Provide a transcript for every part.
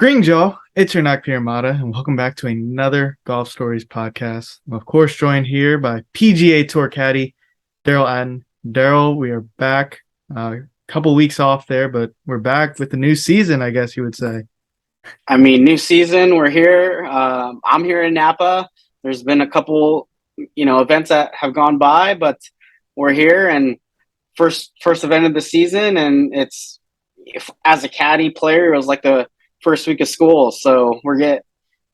Greetings, y'all. It's your Knock Piramada, and welcome back to another Golf Stories podcast. I'm, of course, joined here by PGA Tour caddy Derell Atten. Derell, we are back. A couple weeks off there, but we're back with the new season, I guess you would say. I mean, new season, we're here. I'm here in Napa. There's been a couple, events that have gone by, but we're here and first event of the season. And as a caddy player, it was like the first week of school. So we're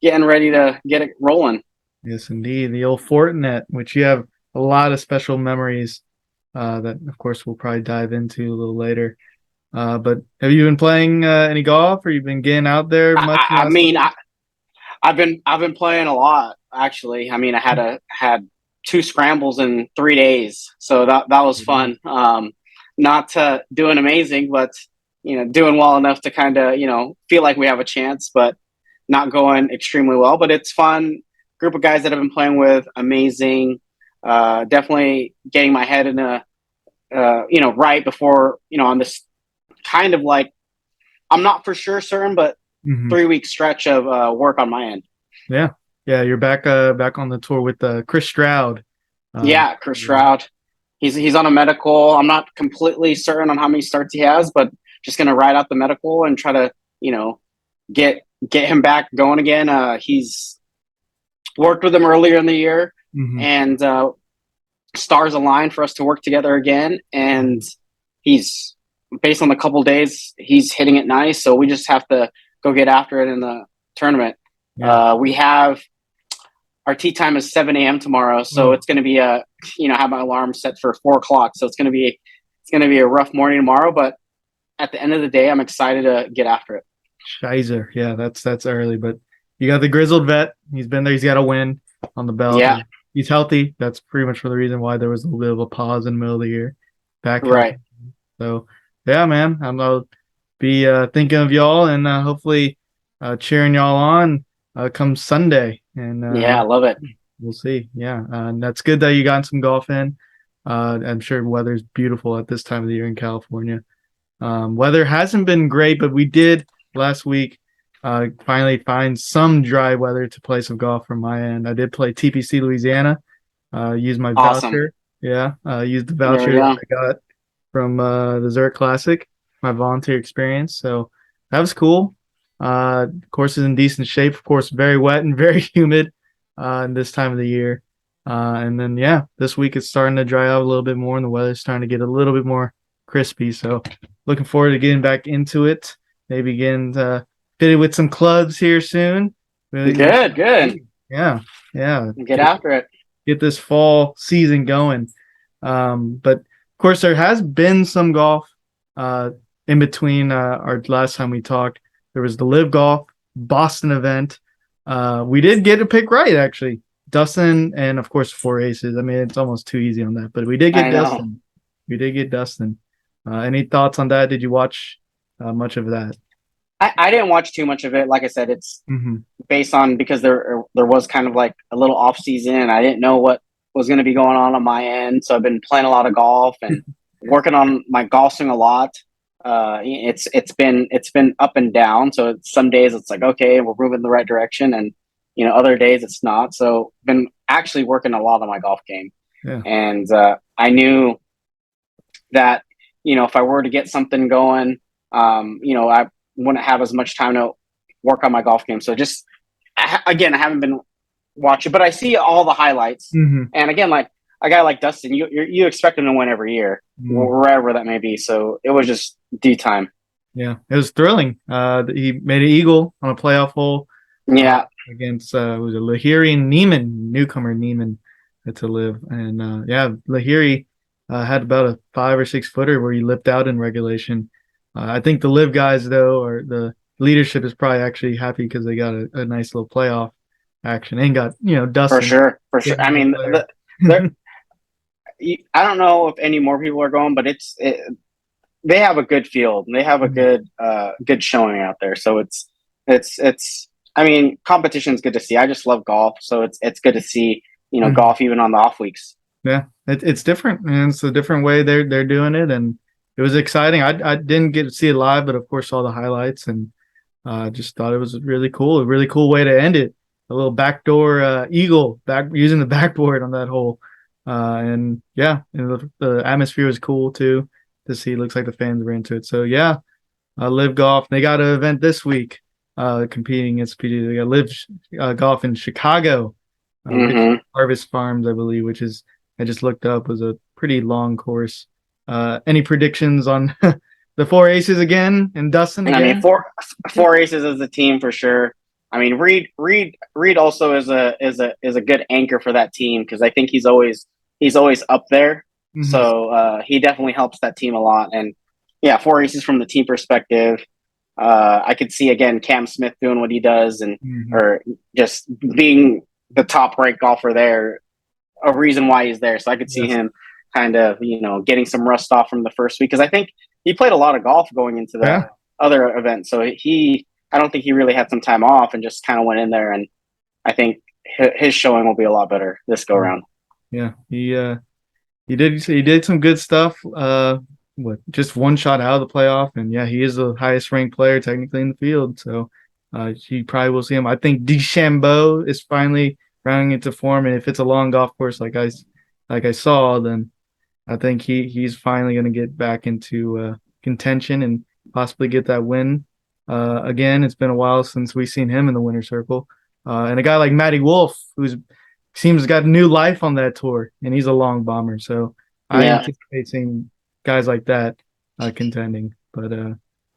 getting ready to get it rolling. Yes, indeed. The old Fortinet, which you have a lot of special memories that, of course, we'll probably dive into a little later. But have you been playing any golf, or you've been getting out there much? I've been playing a lot, actually. I mean, I had 2 scrambles in 3 days, so that was fun. Not doing amazing, but doing well enough to kind of feel like we have a chance, but not going extremely well. But it's fun. Group of guys that I've been playing with, amazing. Definitely getting my head in a right before on this kind of like, I'm not for sure certain, but 3-week stretch of work on my end. Yeah, you're back on the tour with Chris Stroud. Chris Stroud. He's on a medical. I'm not completely certain on how many starts he has, but just gonna ride out the medical and try to get him back going again. He's worked with him earlier in the year, and stars aligned for us to work together again. And he's, based on the couple days, he's hitting it nice. So we just have to go get after it in the tournament. Yeah. We have our tee time is 7 a.m. tomorrow. So it's going to be have my alarm set for 4 o'clock. So it's going to be a rough morning tomorrow, but at the end of the day, I'm excited to get after it. Scheiser. Yeah, that's early, but you got the grizzled vet. He's been there. He's got a win on the belt. Yeah. He's healthy. That's pretty much for the reason why there was a little bit of a pause in the middle of the year. Back. Right. So, yeah, man, I'll be thinking of y'all and hopefully cheering y'all on come Sunday. And I love it. We'll see. Yeah, and that's good that you got some golf in. I'm sure weather's beautiful at this time of the year in California. Weather hasn't been great, but we did last week finally find some dry weather to play some golf from my end. I did play TPC Louisiana. Used my voucher. Yeah, used the voucher that I got from the Zurich Classic, my volunteer experience. So that was cool. Course is in decent shape. Of course, very wet and very humid in this time of the year. And then, this week it's starting to dry out a little bit more and the weather's starting to get a little bit more crispy. So looking forward to getting back into it. Maybe getting fitted with some clubs here soon. Really good. Yeah. Get after it. Get this fall season going. But of course, there has been some golf in between our last time we talked. There was the LIV Boston event. We did get a pick right, actually. Dustin and, of course, 4 aces. I mean, it's almost too easy on that. But we did get Dustin. We did get Dustin. Any thoughts on that? Did you watch much of that? I didn't watch too much of it. Like I said, it's based on, because there was kind of like a little off season. I didn't know what was going to be going on my end. So I've been playing a lot of golf and working on my golf swing a lot. It's been up and down. So some days it's like, okay, we're moving in the right direction. And, other days it's not. So been actually working a lot on my golf game. Yeah. And I knew that, if I were to get something going, I wouldn't have as much time to work on my golf game. So just, again, I haven't been watching, but I see all the highlights. And again, like a guy like Dustin, you expect him to win every year, wherever that may be. So it was just D time. Yeah, it was thrilling. He made an eagle on a playoff hole. Yeah. Against was it Lahiri and newcomer Neiman to LIV. And Lahiri had about a 5 or 6 footer where he lipped out in regulation. I think the LIV guys, though, or the leadership is probably actually happy because they got a nice little playoff action and got, Dustin. For sure. I mean, I don't know if any more people are going, but they have a good field. They have a good showing out there. So it's. I mean, competition's good to see. I just love golf, so it's good to see golf even on the off weeks. Yeah, it's different, and it's a different way they're doing it, and it was exciting. I didn't get to see it live, but of course saw the highlights, and Just thought it was a really cool way to end it. A little backdoor eagle back using the backboard on that hole. And yeah, and the atmosphere was cool too to see. Looks like the fans were into it. So yeah, Live Golf. They got an event this week, competing against PGA. They got Live Golf in Chicago, Harvest Farms, I believe, which is I just looked up was a pretty long course. Any predictions on the four aces again and Dustin again? I mean, four aces as a team for sure. I mean, Reed also is a good anchor for that team because I think he's always up there. Mm-hmm. So he definitely helps that team a lot. And yeah, four aces from the team perspective. I could see again Cam Smith doing what he does and or just being the top ranked golfer there. A reason why he's there. So I could see him kind of getting some rust off from the first week because I think he played a lot of golf going into that other event. So I don't think he really had some time off and just kind of went in there. And I think his showing will be a lot better this go around. Yeah, he did some good stuff. Just one shot out of the playoff, and yeah, he is the highest ranked player technically in the field. So he probably will see him. I think DeChambeau is finally rounding into form, and if it's a long golf course like I saw, then I think he's finally going to get back into contention and possibly get that win. Again, it's been a while since we've seen him in the winner's circle. And a guy like Matty Wolf, who's seems got new life on that tour, and he's a long bomber. So I anticipate seeing guys like that contending. But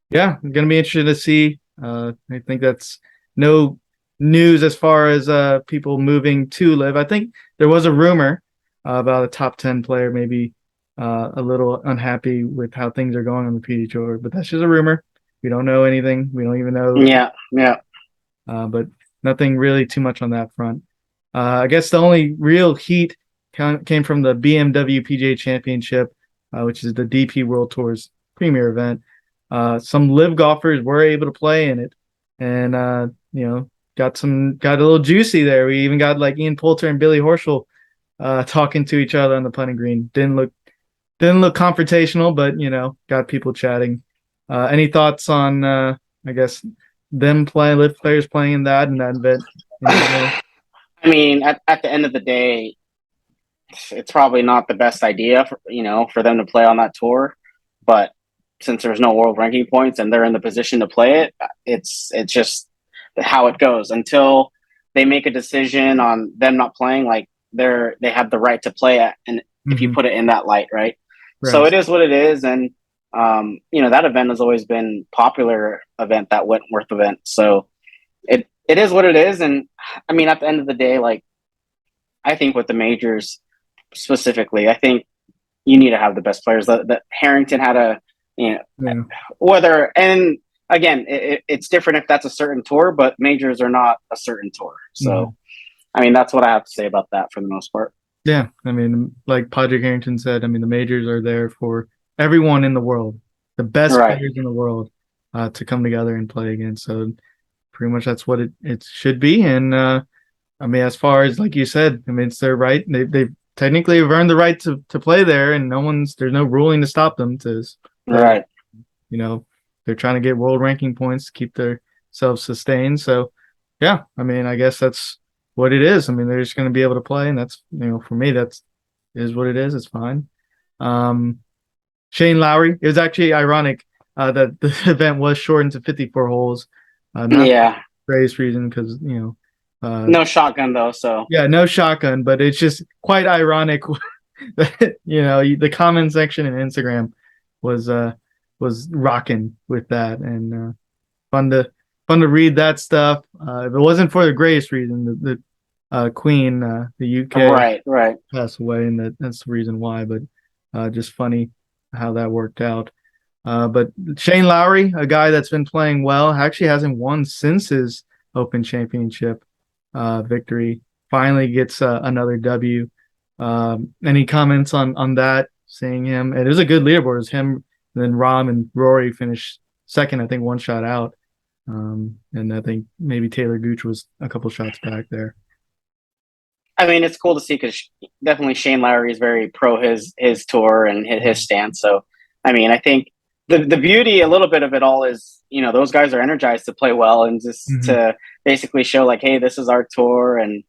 yeah, I'm going to be interested to see. I think that's no news as far as people moving to LIV. I think there was a rumor about a top 10 player maybe a little unhappy with how things are going on the PGA Tour, but that's just a rumor. We don't know anything. We don't even know. Yeah. But nothing really too much on that front. I guess the only real heat came from the BMW PGA Championship, which is the DP World Tour's premier event. Some LIV golfers were able to play in it, and got a little juicy there. We even got like Ian Poulter and Billy Horschel talking to each other on the putting green. Didn't look confrontational, but got people chatting. Any thoughts on I guess them LIV players playing in that event? I mean, at the end of the day, it's probably not the best idea for them to play on that tour, but since there's no world ranking points and they're in the position to play it, it's just how it goes until they make a decision on them not playing. Like they have the right to play it, and if you put it in that light, right? So it is what it is, and that event has always been popular event, that Wentworth event. So it is what it is, and I mean, at the end of the day, like I think with the majors specifically, I think you need to have the best players. That Harrington had whether, and again, it's different if that's a certain tour, but majors are not a certain tour. So, I mean, that's what I have to say about that for the most part. Yeah, I mean, like Padraig Harrington said, I mean, the majors are there for everyone in the world, the best players in the world, to come together and play against. So, pretty much that's what it should be. And I mean, as far as like you said, I mean, it's their right. They technically have earned the right to play there, and there's no ruling to stop them to. Right. They're trying to get world ranking points to keep themselves sustained. So, yeah, I mean, I guess that's what it is. I mean, they're just going to be able to play, and that's, for me, is what it is. It's fine. Shane Lowery, it was actually ironic that the event was shortened to 54 holes. Not for the greatest reason because, no shotgun though. So yeah, no shotgun, but it's just quite ironic that, the comment section in Instagram was rocking with that, and fun to read that stuff. If it wasn't for the greatest reason, the Queen, the UK, right, passed away, and that's the reason why. But just funny how that worked out. But Shane Lowery, a guy that's been playing well, actually hasn't won since his Open Championship victory. Finally gets another W. Any comments on that? Seeing him, and it was a good leaderboard. It was him. And then Rahm and Rory finished second, I think, one shot out. And I think maybe Taylor Gooch was a couple shots back there. I mean, it's cool to see because definitely Shane Lowery is very pro his tour and his stance. So, I mean, I think the beauty, a little bit of it all is, those guys are energized to play well and just to basically show like, hey, this is our tour. And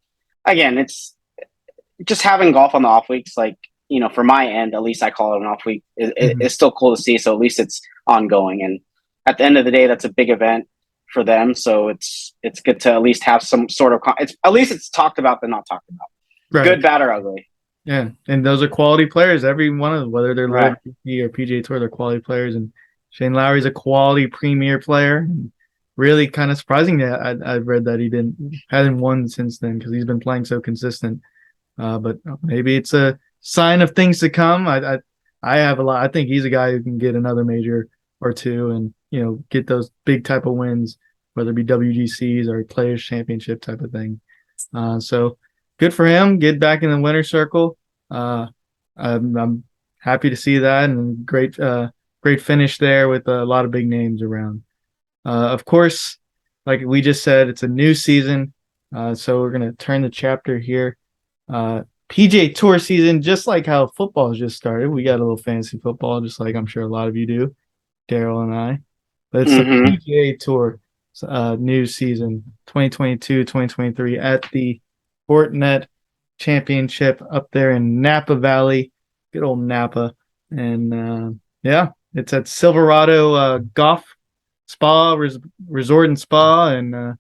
again, it's just having golf on the off weeks, like, for my end, at least I call it an off week, it's still cool to see. So at least it's ongoing. And at the end of the day, that's a big event for them. So it's good to at least have some sort of, at least it's talked about than not talked about. Right. Good, bad, or ugly. Yeah, and those are quality players. Every one of them, whether they're LIV or PGA Tour, they're quality players. And Shane Lowery's a quality premier player. Really kind of surprising that I've read that he hasn't won since then because he's been playing so consistent. But maybe it's a sign of things to come. I have a lot. I think he's a guy who can get another major or two and get those big type of wins, whether it be WGCs or Players Championship type of thing. So good for him. Get back in the winner's circle. I'm happy to see that, and great finish there with a lot of big names around. Of course, like we just said, it's a new season, so we're gonna turn the chapter here. PGA Tour season, just like how football has just started. We got a little fantasy football, just like I'm sure a lot of you do, Derell and I. But it's the PGA Tour new season, 2022-2023 at the Fortinet Championship up there in Napa Valley, good old Napa. And it's at Silverado Golf Spa Resort and Spa, and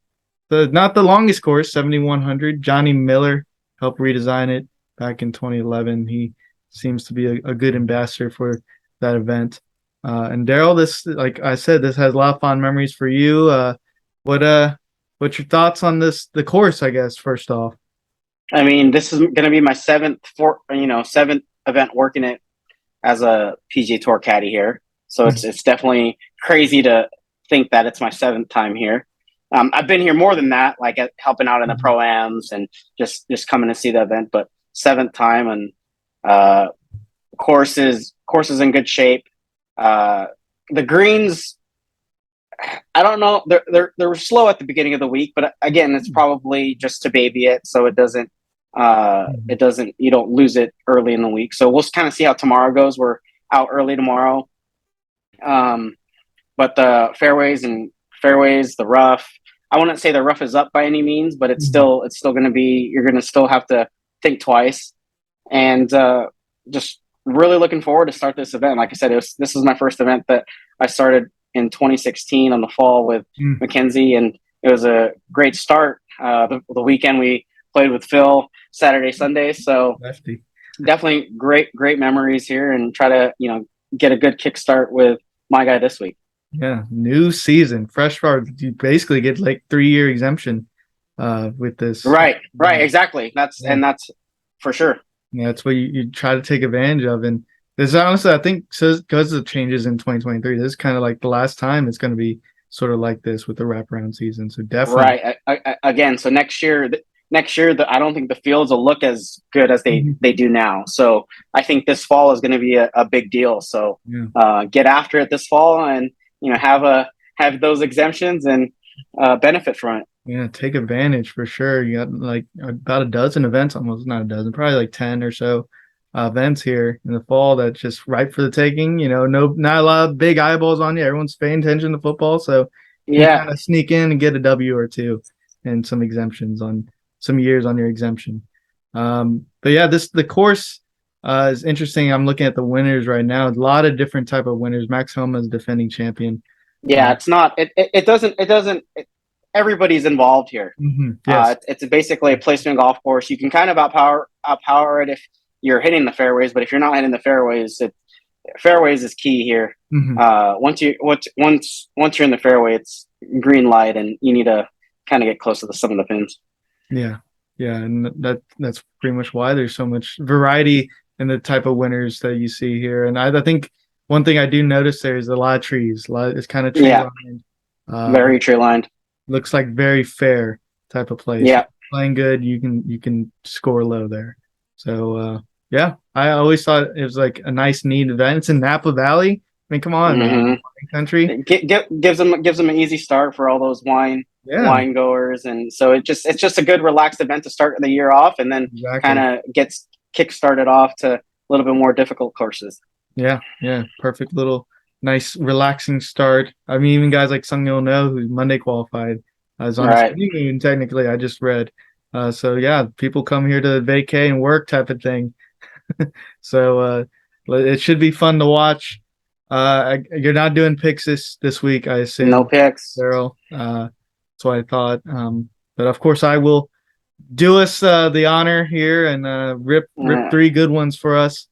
not the longest course, 7,100. Johnny Miller helped redesign it back in 2011. He seems to be a good ambassador for that event. And Derell, this, like I said, this has a lot of fond memories for you. What's your thoughts on the course, I guess, first off? I mean, this is going to be my seventh event working it as a PGA Tour caddy here. So it's definitely crazy to think that it's my seventh time here. I've been here more than that, like helping out in the pro-ams and just coming to see the event, but seventh time, and course is in good shape. The greens, I don't know, they're slow at the beginning of the week, but again, it's probably just to baby it, so it doesn't you don't lose it early in the week. So we'll kind of see how tomorrow goes. We're out early tomorrow. But the fairways, the rough, I wouldn't say the rough is up by any means, but it's still going to be, you're going to still have to think twice. And just really looking forward to start this event. Like I said, this is my first event that I started in 2016 on the fall with Mackenzie, and it was a great start. The weekend we played with Phil Saturday, Sunday. So definitely great memories here, and try to, get a good kickstart with my guy this week. Yeah, new season, fresh start. You basically get like 3-year exemption with this. Right, exactly. That's for sure. Yeah, that's what you try to take advantage of. And this, honestly, I think, because of the changes in 2023, this is kind of like the last time it's going to be sort of like this with the wraparound season. So definitely. Right. Again, so next year, I don't think the fields will look as good as they do now. So I think this fall is going to be a big deal. So get after it this fall, and have those exemptions and benefit from it. Yeah, take advantage for sure. You got like about a dozen events, almost not a dozen, probably like 10 or so events here in the fall that's just ripe for the taking. Not a lot of big eyeballs on you. Everyone's paying attention to football, so you kind of sneak in and get a W or two and some exemptions on some years on your exemption. But yeah, the course is interesting. I'm looking at the winners right now. A lot of different type of winners. Max Homa is defending champion. Yeah, it's not. It doesn't. Everybody's involved here. Yes. It's basically a placement golf course. You can kind of outpower it if you're hitting the fairways, but if you're not hitting the fairways, fairways is key here. Once you're in the fairway, it's green light, and you need to kind of get close to some of the pins. Yeah, and that's pretty much why there's so much variety in the type of winners that you see here. And I think one thing I do notice there is a lot of trees. It's kind of tree lined. Very tree lined. Looks like very fair type of place. Yeah, playing good, you can score low there. So I always thought it was like a nice, neat event. It's in Napa Valley. I mean, come on, man. Country. Gives them an easy start for all those wine goers, and so it's just a good relaxed event to start the year off, and then kind of gets kick started off to a little bit more difficult courses. Yeah, perfect little nice relaxing start. I mean, even guys like Sung Yul No, who's Monday qualified, is on his Right. honeymoon. Technically, I just read. So yeah, people come here to vacay and work type of thing. So it should be fun to watch. You're not doing picks this week, I No assume, picks. Derell. That's what I thought. But of course, I will do us the honor here and rip three good ones for us.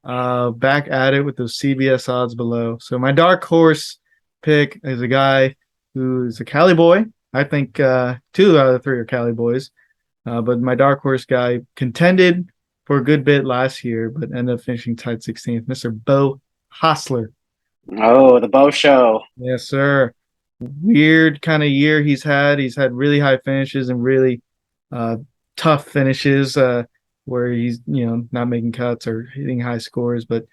Back at it with those CBS odds below. So my dark horse pick is a guy who's a Cali boy. I think 2 out of the 3 are Cali boys. But my dark horse guy contended for a good bit last year, but ended up finishing tied 16th. Mr. Beau Hossler. Oh, the Bo Show. Yes, sir. Weird kind of year he's had. He's had really high finishes and really tough finishes where he's not making cuts or hitting high scores, but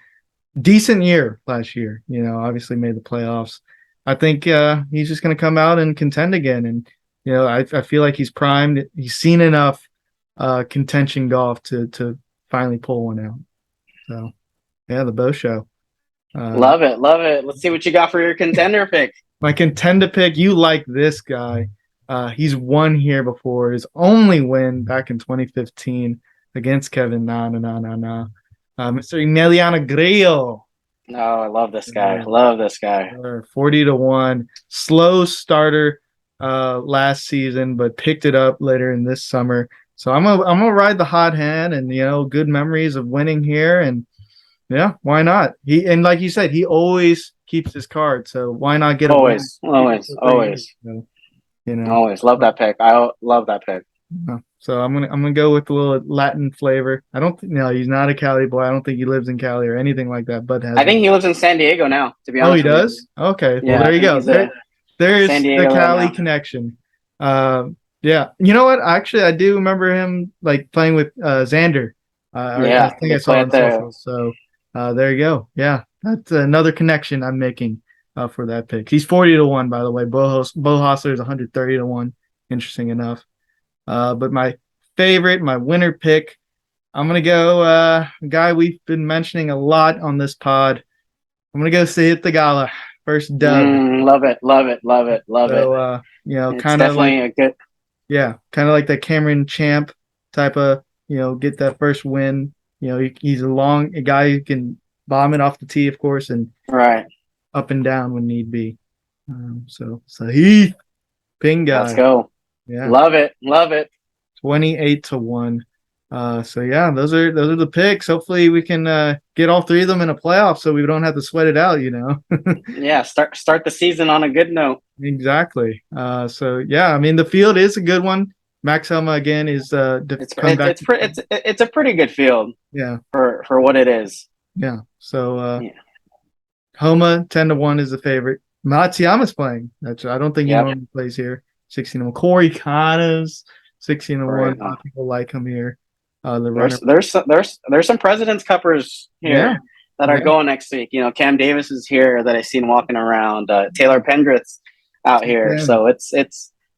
decent year last year. Obviously made the playoffs. I think he's just going to come out and contend again, and I feel like he's primed. He's seen enough contention golf to finally pull one out. So yeah, the Beau Show. Love it. Let's see what you got for your contender pick. My contender pick, you like this guy. He's won here before. His only win back in 2015 against Kevin Mr. Emiliano Grillo. Oh, I love this guy. Love this guy. 40-1. Slow starter last season, but picked it up later in this summer. So I'm gonna ride the hot hand, and good memories of winning here, and yeah, why not? Like you said, he always keeps his card, so why not get always. Always love that pick. I love that pick. So I'm gonna go with a little Latin flavor. I don't think he's not a Cali boy. I don't think he lives in Cali or anything like that. But I think he lives in San Diego now. To be honest. Oh, he does. Okay, well there you go. There's the Cali connection. Yeah, you know what? Actually, I do remember him like playing with Xander. I think I saw on social. So there you go. Yeah, that's another connection I'm making for that pick. He's 40-1, by the way. Beau Hossler is 130-1. Interesting enough. But my favorite, my winner pick, I'm gonna go a guy we've been mentioning a lot on this pod. I'm gonna go Sahith Theegala, first dub. Love it. Kind of like a good. Yeah, kind of like the Cameron Champ type of, get that first win. He's a guy who can bomb it off the tee, of course, and right up and down when need be. So Sahith, ping guy. Let's go. Yeah, love it. 28-1. So yeah, those are the picks. Hopefully we can get all 3 of them in a playoff, so we don't have to sweat it out. Yeah, start the season on a good note. Exactly. So yeah, I mean the field is a good one. Max Homa again is it's a pretty good field. Yeah. For what it is. Yeah. So Homa 10-1 is the favorite. Matsuyama's playing. I don't think he normally plays here. 16-1. Corey Connors 16-1. A lot of people like him here. There's some President's Cuppers here that are going next week. Cam Davis is here that I seen walking around. Taylor Pendrith's out here. So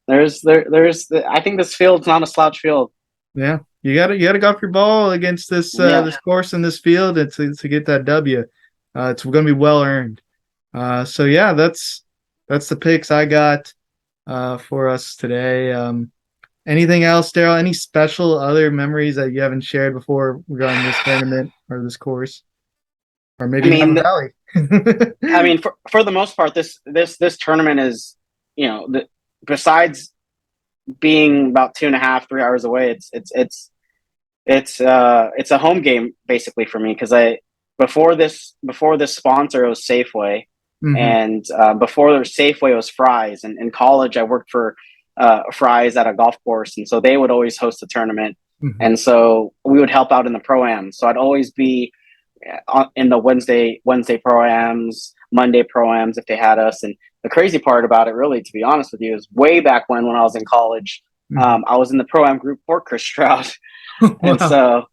there's I think this field's not a slouch field. Yeah, you gotta go off your ball against this this course in this field to get that W. It's going to be well earned. So yeah, that's the picks I got for us today. Anything else, Derell? Any special other memories that you haven't shared before regarding this tournament or this course, or maybe Valley? I mean, for the most part, this tournament is, besides being about 2.5-3 hours away, it's a home game basically for me, because before this sponsor it was Safeway, and before there was Safeway it was Fry's, and in college I worked for Fry's at a golf course, and so they would always host a tournament, and so we would help out in the pro-am. So I'd always be in the Wednesday pro-ams, Monday pro-ams if they had us. And the crazy part about it, really, to be honest with you, is way back when I was in college, I was in the pro-am group for Chris Stroud. And so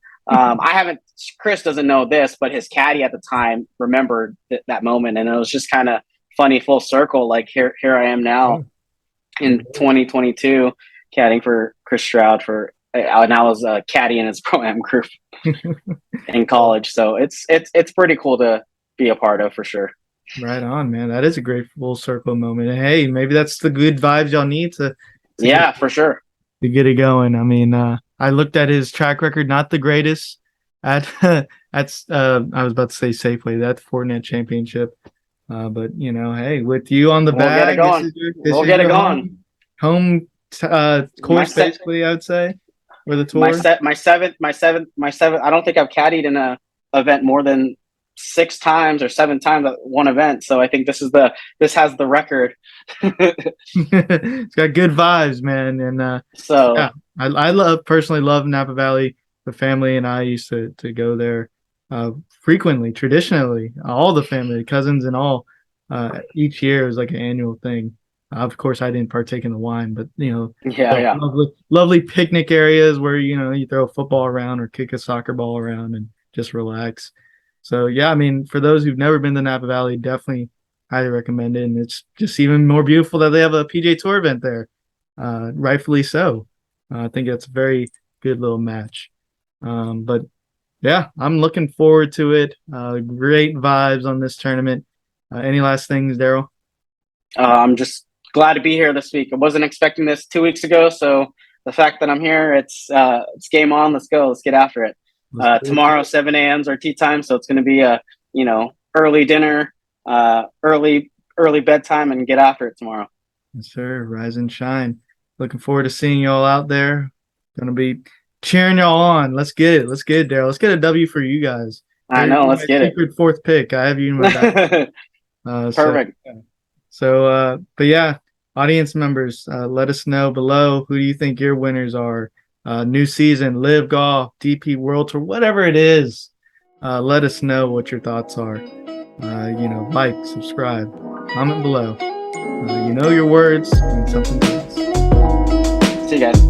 Chris doesn't know this, but his caddy at the time remembered that moment, and it was just kind of funny, full circle. Like here I am now in 2022 caddying for Chris Stroud and I was caddy in his pro-am group in college. So it's pretty cool to be a part of, for sure. Right on, man. That is a great full circle moment. And hey, maybe that's the good vibes y'all need to get Yeah, for sure. to get it going. I mean, I looked at his track record, not the greatest at I was about to say Safeway, that Fortinet Championship. But hey, with you on the We'll get it bag, going. this We'll is get it your going. home My course, set, basically, I would say, for the my tour. set, my seventh. I don't think I've caddied in a event more than 6 times or 7 times at one event. So I think this has the record. It's got good vibes, man. And So yeah, I love personally love Napa Valley. The family and I used to go there frequently, traditionally, all the family, cousins and all. Each year is like an annual thing. Of course, I didn't partake in the wine, but yeah, yeah. lovely picnic areas where you throw a football around or kick a soccer ball around and just relax. So yeah, I mean, for those who've never been to Napa Valley, definitely highly recommend it. And it's just even more beautiful that they have a PGA Tour event there. Rightfully so. I think it's a very good little match. But yeah, I'm looking forward to it. Great vibes on this tournament. Any last things, Derell? I'm just glad to be here this week. I wasn't expecting this 2 weeks ago, so the fact that I'm here, it's game on. Let's go. Let's get after it. Let's do it. Tomorrow, 7 a.m. is our tea time, so it's going to be a early dinner, early bedtime, and get after it tomorrow. Yes, sir. Rise and shine. Looking forward to seeing y'all out there. Gonna be cheering y'all on. Let's get it. Let's get it, Derell. Let's get a W for you guys. I You're know. Let's my get secret fourth pick. I have you in my back. Perfect. But yeah, audience members, let us know below who do you think your winners are. New season, Live Golf, DP World Tour, whatever it is. Let us know what your thoughts are. Like, subscribe, comment below. You know your words mean something to us. See you guys.